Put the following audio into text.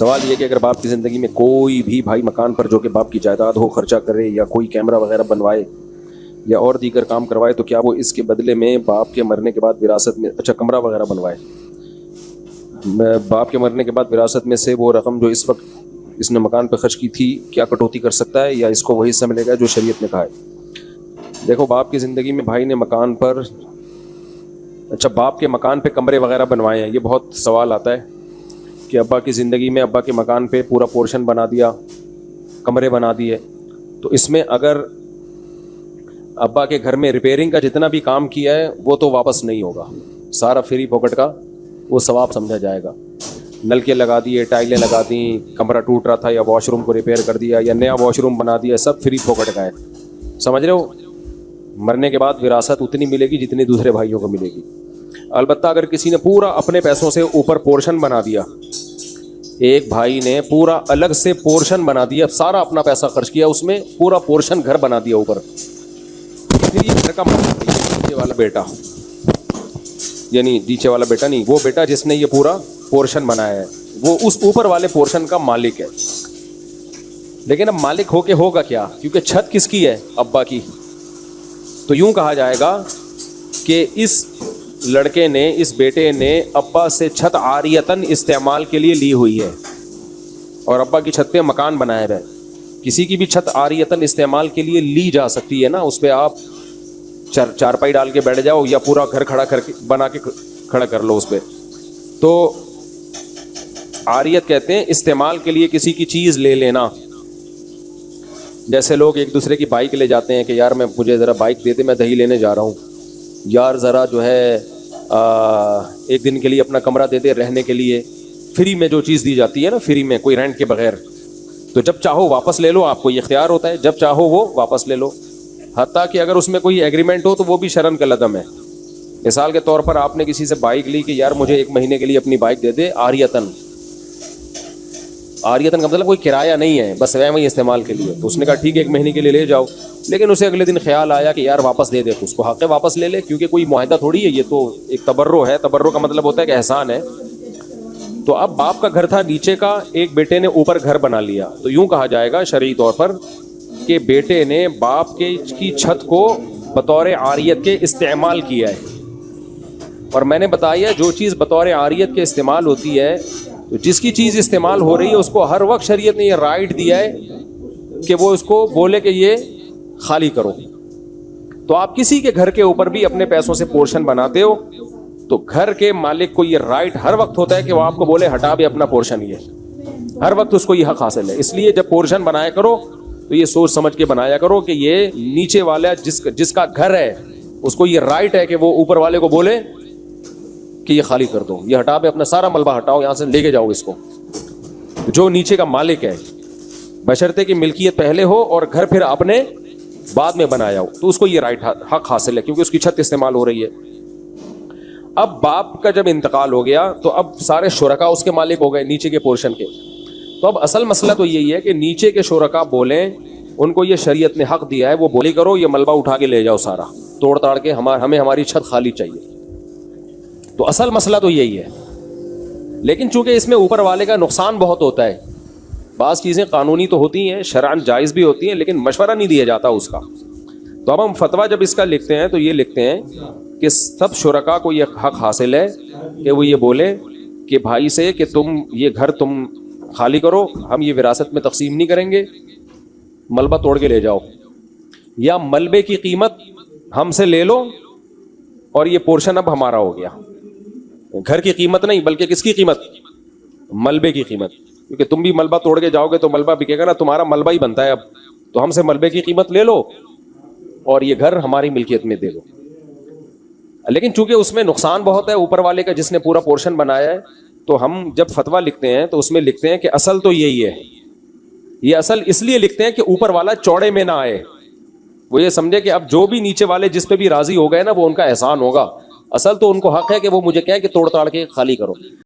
سوال یہ کہ اگر باپ کی زندگی میں کوئی بھی بھائی مکان پر جو کہ باپ کی جائیداد ہو خرچہ کرے یا کوئی کیمرہ وغیرہ بنوائے یا اور دیگر کام کروائے تو کیا وہ اس کے بدلے میں باپ کے مرنے کے بعد وراثت میں کمرہ وغیرہ بنوائے، باپ کے مرنے کے بعد وراثت میں سے وہ رقم جو اس وقت اس نے مکان پہ خرچ کی تھی کیا کٹوتی کر سکتا ہے یا اس کو وہی حصہ ملے گا جو شریعت نے کہا ہے؟ دیکھو، باپ کی زندگی میں بھائی نے مکان پر باپ کے مکان پہ کمرے وغیرہ بنوائے ہیں، یہ بہت سوال آتا ہے کہ ابا کی زندگی میں ابا کے مکان پہ پورا پورشن بنا دیا، کمرے بنا دیے، تو اس میں اگر ابا کے گھر میں ریپیئرنگ کا جتنا بھی کام کیا ہے وہ تو واپس نہیں ہوگا، سارا فری پاکٹ کا وہ ثواب سمجھا جائے گا۔ نلکے لگا دیے، ٹائلیں لگا دیں، کمرہ ٹوٹ رہا تھا یا واش روم کو ریپیئر کر دیا یا نیا واش روم بنا دیا، سب فری پاکٹ کا ہے، سمجھ رہے ہو؟ مرنے کے بعد وراثت اتنی ملے گی جتنی دوسرے بھائیوں کو ملے گی۔ البتہ اگر کسی نے پورا اپنے پیسوں سے اوپر پورشن بنا دیا، ایک بھائی نے پورا الگ سے پورشن بنا دیا، سارا اپنا پیسہ خرچ کیا اس میں، پورا پورشن گھر بنا دیا اوپر، پھر یہ گھر کا نیچے والا بیٹا، یعنی نیچے والا بیٹا نہیں، وہ بیٹا جس نے یہ پورا پورشن بنایا ہے وہ اس اوپر والے پورشن کا مالک ہے۔ لیکن اب مالک ہو کے ہوگا کیا؟ کیونکہ چھت کس کی ہے؟ ابا کی۔ تو یوں کہا جائے گا کہ اس لڑکے نے، اس بیٹے نے ابا سے چھت عاریتاً استعمال کے لیے لی ہوئی ہے اور ابا کی چھت پہ مکان بنایا ہے۔ کسی کی بھی چھت عاریتاً استعمال کے لیے لی جا سکتی ہے نا، اس پہ آپ چارپائی ڈال کے بیٹھ جاؤ یا پورا گھر کھڑا کر کے بنا کے کھڑا کر لو اس پہ، تو عاریت کہتے ہیں استعمال کے لیے کسی کی چیز لے لینا۔ جیسے لوگ ایک دوسرے کی بائک لے جاتے ہیں کہ یار مجھے ذرا بائک دے دے، میں دہی لینے جا رہا ہوں، یار ذرا جو ہے ایک دن کے لیے اپنا کمرہ دے دے رہنے کے لیے، فری میں جو چیز دی جاتی ہے نا، فری میں، کوئی رینٹ کے بغیر، تو جب چاہو واپس لے لو، آپ کو یہ اختیار ہوتا ہے، جب چاہو وہ واپس لے لو، حتیٰ کہ اگر اس میں کوئی ایگریمنٹ ہو تو وہ بھی شرن کا لدم ہے۔ مثال کے طور پر آپ نے کسی سے بائک لی کہ یار مجھے 1 مہینے کے لیے اپنی بائک دے دے عاریتاً، عاریتاً کا مطلب کوئی کرایہ نہیں ہے، بس وہی استعمال کے لیے، تو اس نے کہا ٹھیک ہے 1 مہینے کے لیے لے جاؤ، لیکن اسے اگلے دن خیال آیا کہ یار واپس دے دے، تو اس کو حق ہے واپس لے لے، کیونکہ کوئی معاہدہ تھوڑی ہے، یہ تو ایک تبرع ہے، تبرع کا مطلب ہوتا ہے کہ احسان ہے۔ تو اب باپ کا گھر تھا نیچے کا، ایک بیٹے نے اوپر گھر بنا لیا، تو یوں کہا جائے گا شرعی طور پر کہ بیٹے نے باپ کی چھت کو بطور عاریت کے استعمال کیا ہے۔ اور میں نے بتایا جو چیز بطور عاریت کے استعمال ہوتی ہے، تو جس کی چیز استعمال ہو رہی ہے اس کو ہر وقت شریعت نے یہ رائٹ دیا ہے کہ وہ اس کو بولے کہ یہ خالی کرو۔ تو آپ کسی کے گھر کے اوپر بھی اپنے پیسوں سے پورشن بناتے ہو تو گھر کے مالک کو یہ رائٹ ہر وقت ہوتا ہے کہ وہ آپ کو بولے ہٹا بھی اپنا پورشن، یہ ہر وقت اس کو یہ حق حاصل ہے۔ اس لیے جب پورشن بنایا کرو تو یہ سوچ سمجھ کے بنایا کرو کہ یہ نیچے والا جس کا گھر ہے اس کو یہ رائٹ ہے کہ وہ اوپر والے کو بولے کہ یہ خالی کر دو، یہ ہٹا بھی اپنا سارا ملبہ ہٹاؤ، یہاں سے لے کے جاؤ اس کو، جو نیچے کا مالک ہے، بشرطے کہ ملکیت پہلے ہو اور گھر پھر اپنے بعد میں بنایا ہو، تو اس کو یہ رائٹ حق حاصل ہے کیونکہ اس کی چھت استعمال ہو رہی ہے۔ اب باپ کا جب انتقال ہو گیا تو اب سارے شرکا اس کے مالک ہو گئے نیچے کے پورشن کے، تو اب اصل مسئلہ تو یہی ہے کہ نیچے کے شرکا بولیں، ان کو یہ شریعت نے حق دیا ہے، وہ بولی کرو یہ ملبہ اٹھا کے لے جاؤ سارا توڑ تاڑ کے، ہمیں ہماری چھت خالی چاہیے۔ تو اصل مسئلہ تو یہی ہے، لیکن چونکہ اس میں اوپر والے کا نقصان بہت ہوتا ہے، بعض چیزیں قانونی تو ہوتی ہیں، شرعاً جائز بھی ہوتی ہیں، لیکن مشورہ نہیں دیا جاتا اس کا۔ تو اب ہم فتویٰ جب اس کا لکھتے ہیں تو یہ لکھتے ہیں کہ سب شرکا کو یہ حق حاصل ہے کہ وہ یہ بولے کہ بھائی سے کہ تم یہ گھر تم خالی کرو، ہم یہ وراثت میں تقسیم نہیں کریں گے، ملبہ توڑ کے لے جاؤ، یا ملبے کی قیمت ہم سے لے لو اور یہ پورشن اب ہمارا ہو گیا۔ گھر کی قیمت نہیں بلکہ کس کی قیمت؟ ملبے کی قیمت، کیونکہ تم بھی ملبہ توڑ کے جاؤ گے تو ملبہ بکے گا نا، تمہارا ملبہ ہی بنتا ہے اب، تو ہم سے ملبے کی قیمت لے لو اور یہ گھر ہماری ملکیت میں دے دو۔ لیکن چونکہ اس میں نقصان بہت ہے اوپر والے کا جس نے پورا پورشن بنایا ہے، تو ہم جب فتویٰ لکھتے ہیں تو اس میں لکھتے ہیں کہ اصل تو یہی ہے، یہ اصل اس لیے لکھتے ہیں کہ اوپر والا چوڑے میں نہ آئے، وہ یہ سمجھے کہ اب جو بھی نیچے والے جس پہ بھی راضی ہو گئے نا وہ ان کا احسان ہوگا، اصل تو ان کو حق ہے کہ وہ مجھے کہیں کہ توڑ تاڑ کے خالی کرو۔